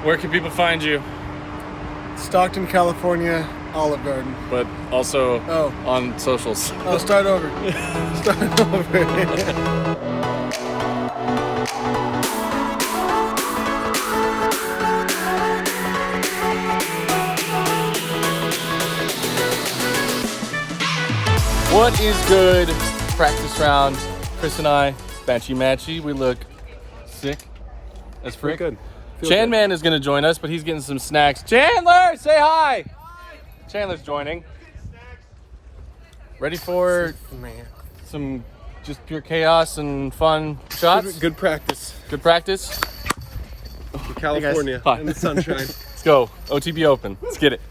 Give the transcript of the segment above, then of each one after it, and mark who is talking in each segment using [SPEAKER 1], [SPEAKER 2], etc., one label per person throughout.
[SPEAKER 1] Where can people find you?
[SPEAKER 2] Stockton, California, Olive Garden.
[SPEAKER 1] But also on socials.
[SPEAKER 2] Oh, start over. Start over.
[SPEAKER 1] What is good? Practice round. Chris and I, matchy. We look sick as frick.
[SPEAKER 3] Good.
[SPEAKER 1] Chandman is going to join us, but he's getting some snacks. Chandler, say hi. Chandler's joining. Ready for some just pure chaos and fun shots?
[SPEAKER 3] Good practice.
[SPEAKER 1] Good practice.
[SPEAKER 3] For California
[SPEAKER 1] Hi.
[SPEAKER 3] in the sunshine.
[SPEAKER 1] Let's go. OTB Open. Let's get it.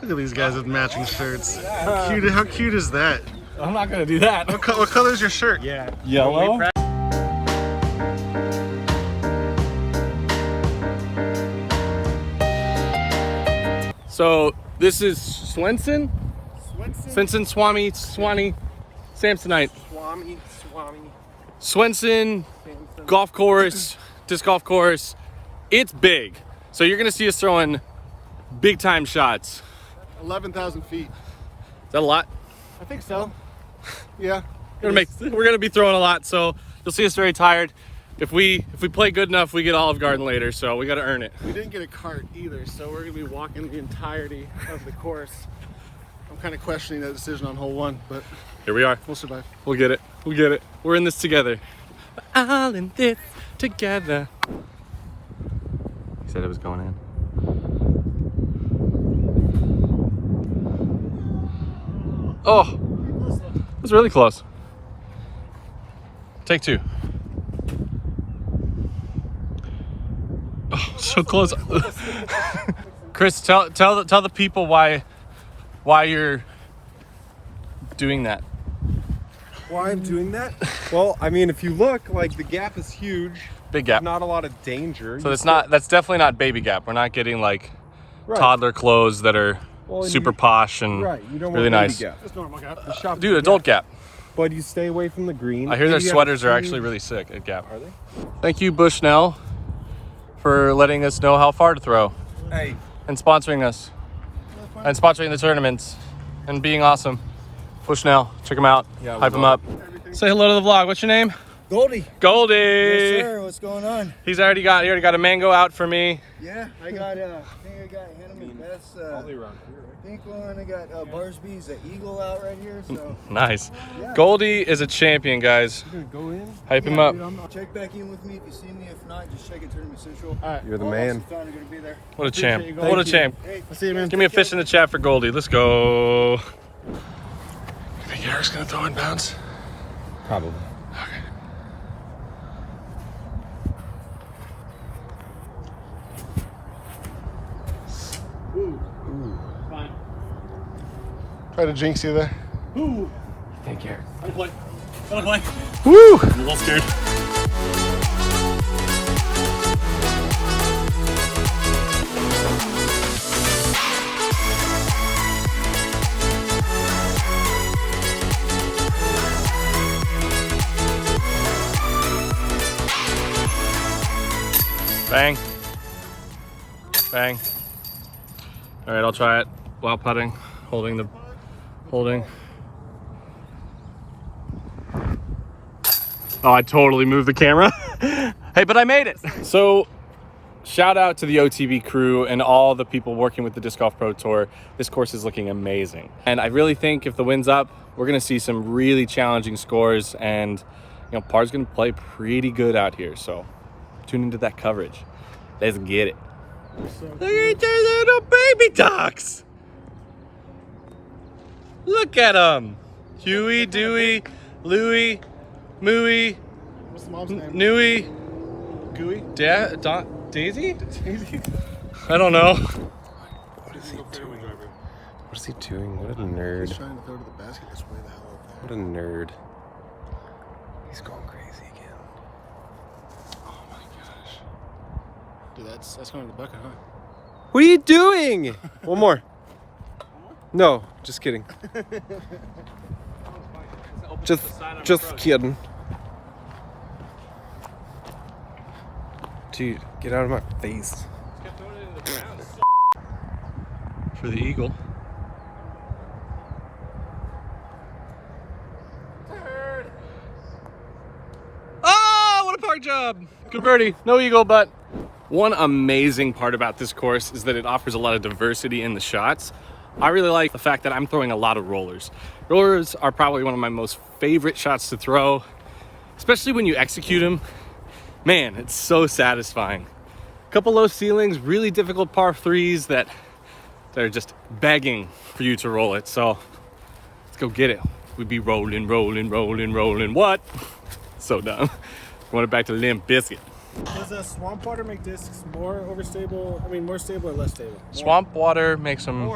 [SPEAKER 2] Look at these guys with matching shirts. How cute is that?
[SPEAKER 1] I'm not going to do that.
[SPEAKER 2] What color is your shirt?
[SPEAKER 3] Yeah.
[SPEAKER 1] Yellow. So this is Swenson, Swami, Samsonite. Swenson golf course, disc golf course. It's big. So you're gonna see us throwing big time shots.
[SPEAKER 2] 11,000 feet.
[SPEAKER 1] Is that a lot?
[SPEAKER 2] I think so. Yeah.
[SPEAKER 1] We're gonna be throwing a lot, so you'll see us very tired. If we play good enough, we get Olive Garden later, so we gotta earn it.
[SPEAKER 2] We didn't get a cart either, so we're gonna be walking the entirety of the course. I'm kind of questioning that decision on hole one, but
[SPEAKER 1] Here we are.
[SPEAKER 2] we'll survive.
[SPEAKER 1] We'll get it. We're in this together. We're all in this together. He said it was going in. Oh, it was really close. Take two. Oh, so close. Chris, tell the people why you're doing that.
[SPEAKER 3] Why I'm doing that? Well, I mean, if you look, like the gap is huge.
[SPEAKER 1] Big gap.
[SPEAKER 3] Not a lot of danger.
[SPEAKER 1] So that's definitely not baby gap. We're not getting like toddler clothes that are super posh and
[SPEAKER 3] you don't
[SPEAKER 1] really
[SPEAKER 3] want baby
[SPEAKER 1] nice.
[SPEAKER 3] Gap.
[SPEAKER 2] It's normal gap.
[SPEAKER 1] Dude, adult gap.
[SPEAKER 3] But you stay away from the green.
[SPEAKER 1] I hear their sweaters are actually really sick at Gap. Are they? Thank you, Bushnell, for letting us know how far to throw.
[SPEAKER 3] Hey.
[SPEAKER 1] And sponsoring us. And sponsoring the tournaments. And being awesome. Bushnell, check him out.
[SPEAKER 3] Yeah,
[SPEAKER 1] Hype him up. Say hello to the vlog. What's your name?
[SPEAKER 4] Goldie.
[SPEAKER 1] Goldie.
[SPEAKER 4] Yes, sir. What's going on?
[SPEAKER 1] He already got a mango out for me.
[SPEAKER 4] Yeah, I got Hanneman Best. Pink one. I got Barsby's Eagle out right here. So
[SPEAKER 1] Nice.
[SPEAKER 4] yeah.
[SPEAKER 1] Goldie is a champion, guys.
[SPEAKER 3] You're gonna go in?
[SPEAKER 1] Hype him up.
[SPEAKER 4] Dude, check back in with me if you see me. If not, just check it Tournament Central.
[SPEAKER 2] All right.
[SPEAKER 3] You're the
[SPEAKER 4] All
[SPEAKER 3] man.
[SPEAKER 4] Austin Found are gonna be there.
[SPEAKER 1] What a champ.
[SPEAKER 2] you,
[SPEAKER 1] What a
[SPEAKER 2] Goldie.
[SPEAKER 1] champ.
[SPEAKER 4] Hey,
[SPEAKER 2] I'll see you, man.
[SPEAKER 1] Give me a fish in the chat for Goldie. Let's go. You think Eric's gonna throw in bounds?
[SPEAKER 3] Probably.
[SPEAKER 1] Okay.
[SPEAKER 2] Fine. Try to jinx you there.
[SPEAKER 1] Take care.
[SPEAKER 2] Don't play. Don't play.
[SPEAKER 1] Woo!
[SPEAKER 2] I'm a little scared.
[SPEAKER 1] Bang. Bang. All right, I'll try it while putting, holding. Oh, I totally moved the camera. Hey, but I made it. So, shout out to the OTB crew and all the people working with the Disc Golf Pro Tour. This course is looking amazing. And I really think if the wind's up, we're gonna see some really challenging scores, and par's gonna play pretty good out here. So tune into that coverage. Let's get it. Look at your little baby ducks. Look at them. Huey, Dewey, Louie, Mooey,
[SPEAKER 2] What's the mom's name?
[SPEAKER 1] Newey,
[SPEAKER 2] Gooey?
[SPEAKER 1] Daisy? I don't know.
[SPEAKER 3] What is he doing? What is he doing? What a nerd.
[SPEAKER 2] He's trying to throw to the basket. It's way the hell up
[SPEAKER 3] What a nerd. He's going crazy again.
[SPEAKER 1] Oh my gosh.
[SPEAKER 2] there. Dude, that's going to the bucket, huh?
[SPEAKER 3] What are you doing? One more. No, just kidding. Just kidding. Dude, get out of my face.
[SPEAKER 1] For the eagle. Oh, what a park job. Good birdie. No eagle, but one amazing part about this course is that it offers a lot of diversity in the shots. I really like the fact that I'm throwing a lot of rollers. Rollers are probably one of my most favorite shots to throw, especially when you execute them. Man, it's so satisfying. A couple low ceilings, really difficult par threes that are just begging for you to roll it. So let's go get it. We'd be rolling, rolling, rolling, rolling. What? So dumb. Going back to Limp Biscuit.
[SPEAKER 2] Does swamp water make discs more overstable? I mean, more stable or less stable?
[SPEAKER 1] Swamp water makes them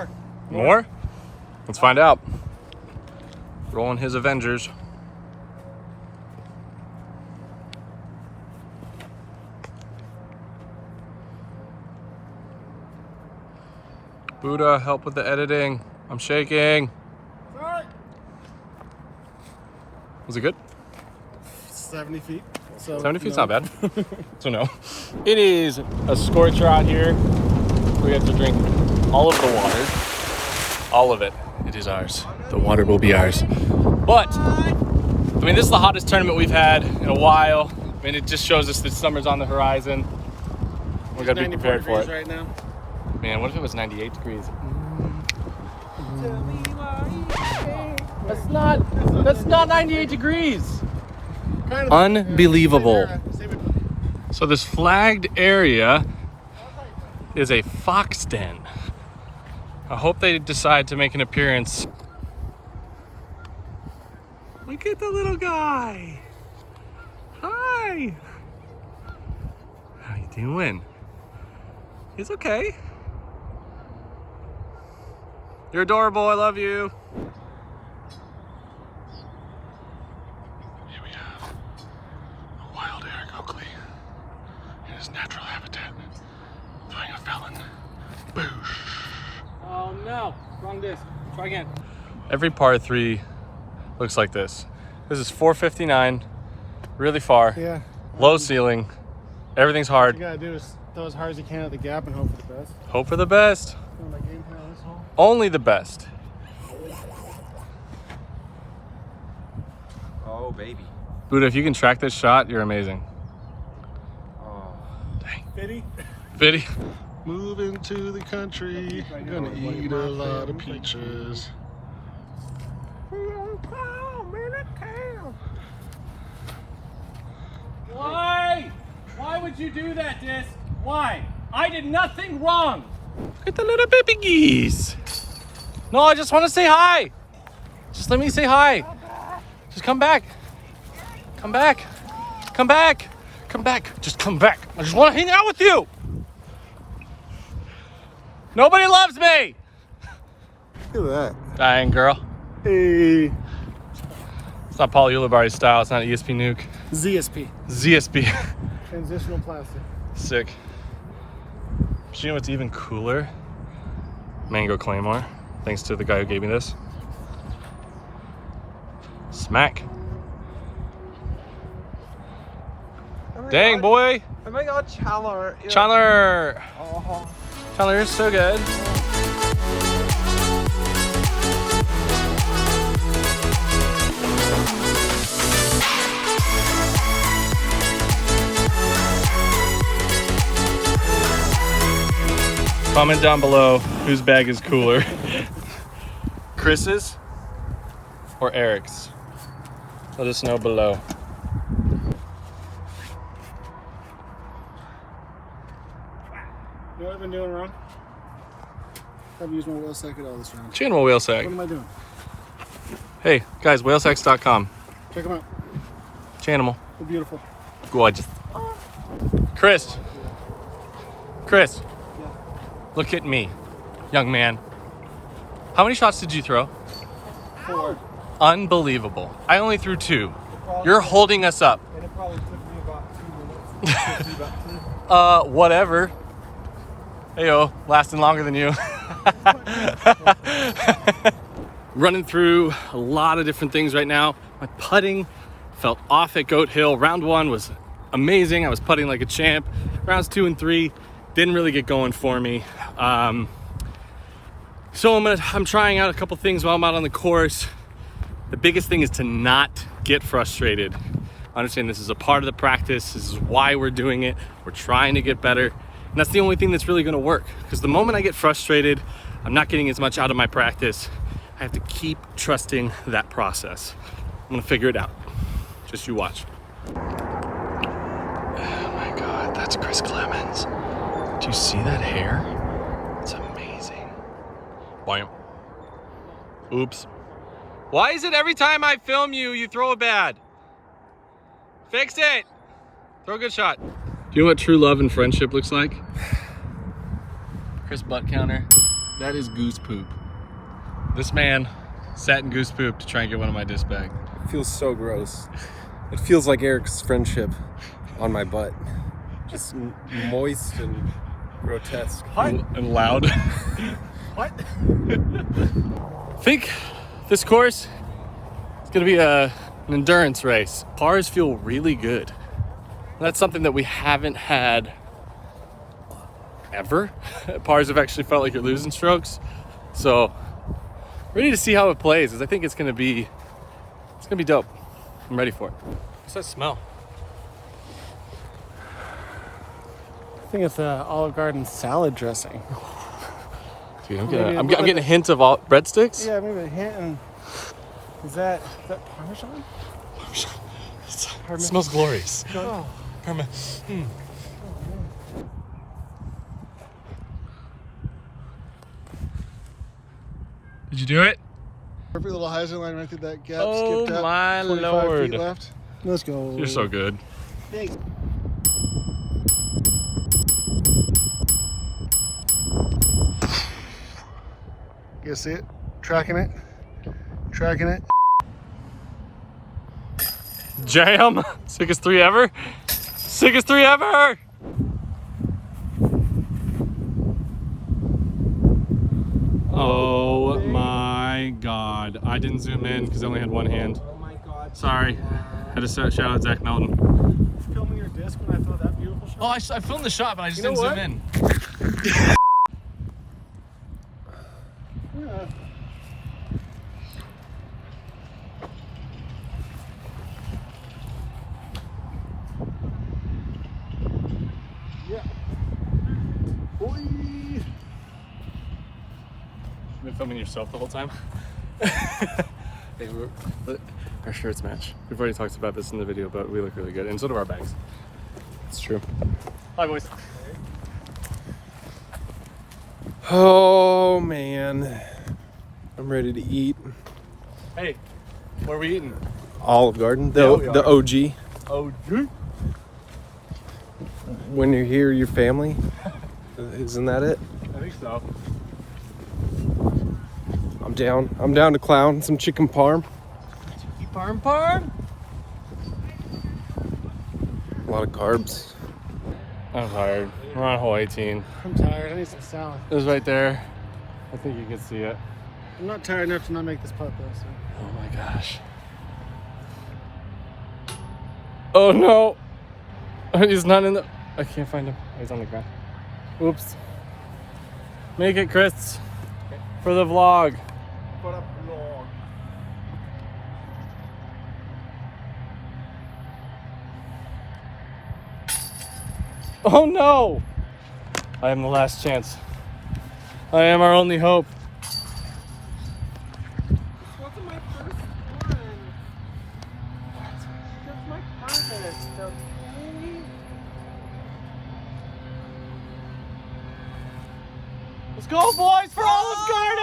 [SPEAKER 1] more? Let's find out. Rolling his Avengers. Buddha, help with the editing. I'm shaking.
[SPEAKER 2] Sorry.
[SPEAKER 1] Was it good?
[SPEAKER 2] 70 feet. So
[SPEAKER 1] 70 feet's not bad. So no. It is a scorcher out here. We have to drink all of the water. All of it. It is ours. The water will be ours. But, I mean, this is the hottest tournament we've had in a while. I mean, it just shows us that summer's on the horizon. We're gonna be prepared for it.
[SPEAKER 2] Right now.
[SPEAKER 1] Man, what if it was 98 degrees? That's not 98 degrees.
[SPEAKER 2] Kind of
[SPEAKER 1] Unbelievable. So this flagged area is a fox den. I hope they decide to make an appearance. Look at the little guy. Hi. How you doing? He's okay. You're adorable. I love you. Here we have a wild Eric Oakley in his natural habitat, playing a felon. Boosh. Oh no, wrong disc. Try again. Every par 3 looks like this. This is 459, really far,
[SPEAKER 2] Yeah.
[SPEAKER 1] low ceiling, everything's
[SPEAKER 2] All
[SPEAKER 1] hard.
[SPEAKER 2] you gotta do is throw as hard as you can at the gap and hope for the best.
[SPEAKER 1] Hope for the best.
[SPEAKER 2] Oh, my game plan on this hole.
[SPEAKER 1] Only the best.
[SPEAKER 3] Oh, baby.
[SPEAKER 1] Buddha, if you can track this shot, you're amazing.
[SPEAKER 3] Oh.
[SPEAKER 1] Dang.
[SPEAKER 2] Fitty.
[SPEAKER 1] Fitty.
[SPEAKER 2] Moving to the country, gonna eat a lot of peaches.
[SPEAKER 1] Why? Why would you do that, Disc? Why? I did nothing wrong. Look at the little baby geese. No, I just want to say hi. Just let me say hi. Just come back. Come back. Come back. Come back. Just come back. I just want to hang out with you. Nobody loves me.
[SPEAKER 2] Look at that.
[SPEAKER 1] Dying girl.
[SPEAKER 2] Hey.
[SPEAKER 1] It's not Paul Ulibarri's style. It's not ESP nuke.
[SPEAKER 2] ZSP.
[SPEAKER 1] ZSB.
[SPEAKER 2] Transitional plastic.
[SPEAKER 1] Sick. But you know what's even cooler? Mango Claymore. Thanks to the guy who gave me this. Smack. Dang, boy.
[SPEAKER 3] Oh my god, Chandler.
[SPEAKER 1] Chandler.
[SPEAKER 3] Oh.
[SPEAKER 1] Chandler is so good. Comment down below whose bag is cooler. Chris's or Eric's? Let us know below.
[SPEAKER 2] You know what I've been doing wrong? I've used my wheel sack at all this round.
[SPEAKER 1] Channel whale
[SPEAKER 2] What
[SPEAKER 1] sack.
[SPEAKER 2] am I doing?
[SPEAKER 1] Hey guys, whalesacks.com.
[SPEAKER 2] Check them out.
[SPEAKER 1] Channel.
[SPEAKER 2] They're beautiful.
[SPEAKER 1] Gorgeous. Chris. Chris. Look at me, young man. How many shots did you throw?
[SPEAKER 2] 4.
[SPEAKER 1] Unbelievable. I only threw 2. You're holding us up.
[SPEAKER 3] And it probably took me about 2 minutes.
[SPEAKER 1] Whatever. Heyo, lasting longer than you. Running through a lot of different things right now. My putting felt off at Goat Hill. Round 1 was amazing. I was putting like a champ. Rounds 2 and 3, didn't really get going for me. So I'm trying out a couple things while I'm out on the course. The biggest thing is to not get frustrated. I understand this is a part of the practice. This is why we're doing it. We're trying to get better. And that's the only thing that's really gonna work. Because the moment I get frustrated, I'm not getting as much out of my practice. I have to keep trusting that process. I'm gonna figure it out. Just you watch. Oh my God, that's Chris Clemons. Do you see that hair? It's amazing. Bam. Oops. Why is it every time I film you, you throw a bad? Fix it. Throw a good shot. Do you know what true love and friendship looks like? Chris butt counter. That is goose poop. This man sat in goose poop to try and get one of my disc bag.
[SPEAKER 3] It feels so gross. It feels like Eric's friendship on my butt. Just moist and grotesque.
[SPEAKER 1] And loud.
[SPEAKER 2] What?
[SPEAKER 1] I think this course is gonna be an endurance race. Pars feel really good. That's something that we haven't had ever. Pars have actually felt like you're losing strokes. So ready to see how it plays, because I think it's gonna be dope. I'm ready for it. What's that smell?
[SPEAKER 2] I think it's Olive Garden salad dressing.
[SPEAKER 1] Dude, I'm getting a hint of all breadsticks.
[SPEAKER 2] Yeah, maybe a hint. And is that Parmesan?
[SPEAKER 1] It smells glorious.
[SPEAKER 2] Oh.
[SPEAKER 1] Did you do it?
[SPEAKER 2] Perfect little hyzer line right through that gap.
[SPEAKER 1] Oh
[SPEAKER 2] skipped up.
[SPEAKER 1] my
[SPEAKER 2] 25
[SPEAKER 1] Lord.
[SPEAKER 2] feet left. Let's go.
[SPEAKER 1] You're so good.
[SPEAKER 2] Thanks. You guys see it? Tracking it. Tracking it.
[SPEAKER 1] Jam. Sickest 3 ever. Sickest 3 ever. Oh my God. I didn't zoom in because I only had one hand.
[SPEAKER 2] Oh my God.
[SPEAKER 1] Sorry. Had to shout out Zach Melton.
[SPEAKER 2] Filming your disc when I throw that beautiful shot.
[SPEAKER 1] Oh, I filmed the shot, but I just didn't
[SPEAKER 2] know
[SPEAKER 1] zoom in.
[SPEAKER 2] Yeah. Yeah. Boy.
[SPEAKER 1] You've been filming yourself the whole time? Hey, our shirts match. We've already talked about this in the video, but we look really good. And so do our bags. It's true. Hi, boys.
[SPEAKER 3] Oh man, I'm ready to eat.
[SPEAKER 1] Hey, what are we eating?
[SPEAKER 3] Olive Garden,
[SPEAKER 1] Yeah, we
[SPEAKER 3] the
[SPEAKER 1] are.
[SPEAKER 3] OG.
[SPEAKER 1] Oh, dude.
[SPEAKER 3] When you're here, your family. Isn't that it?
[SPEAKER 1] I think so.
[SPEAKER 3] I'm down. I'm down to clown some chicken parm.
[SPEAKER 1] Parm?
[SPEAKER 3] A lot of carbs.
[SPEAKER 1] I'm tired. We're on hole 18.
[SPEAKER 2] I'm tired. I need some salad.
[SPEAKER 1] It was right there. I think you can see it.
[SPEAKER 2] I'm not tired enough to not make this putt though. So.
[SPEAKER 1] Oh my gosh. Oh no! He's not in the... I can't find him. He's on the ground. Oops. Make it, Chris. For the vlog.
[SPEAKER 2] Put up vlog.
[SPEAKER 1] Oh no! I am the last chance. I am our only hope.
[SPEAKER 2] Wasn't my first one. That's my first, okay?
[SPEAKER 1] Let's go, boys, for Olive Garden!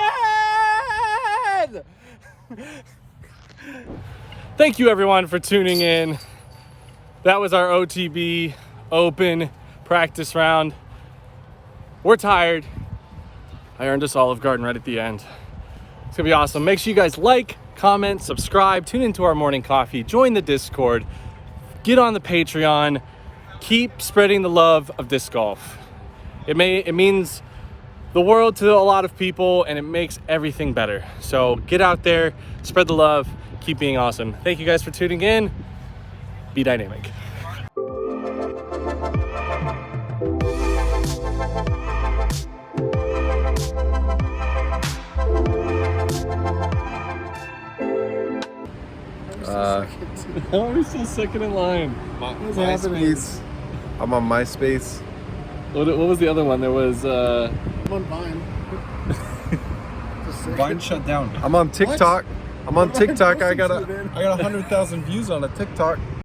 [SPEAKER 1] Thank you, everyone, for tuning in. That was our OTB Open practice round. We're tired. I earned us Olive Garden right at the end. It's gonna be awesome. Make sure you guys like, comment, subscribe, tune into our morning coffee, join the Discord, get on the Patreon, keep spreading the love of disc golf. It means the world to a lot of people, and it makes everything better. So get out there, spread the love, keep being awesome. Thank you guys for tuning in. Be dynamic. How are we still second in line?
[SPEAKER 3] MySpace. I'm on MySpace.
[SPEAKER 1] What was the other one? There was
[SPEAKER 2] I'm on Vine.
[SPEAKER 3] Vine shut down. I'm on TikTok. I'm on TikTok. I got 100,000 views on a TikTok.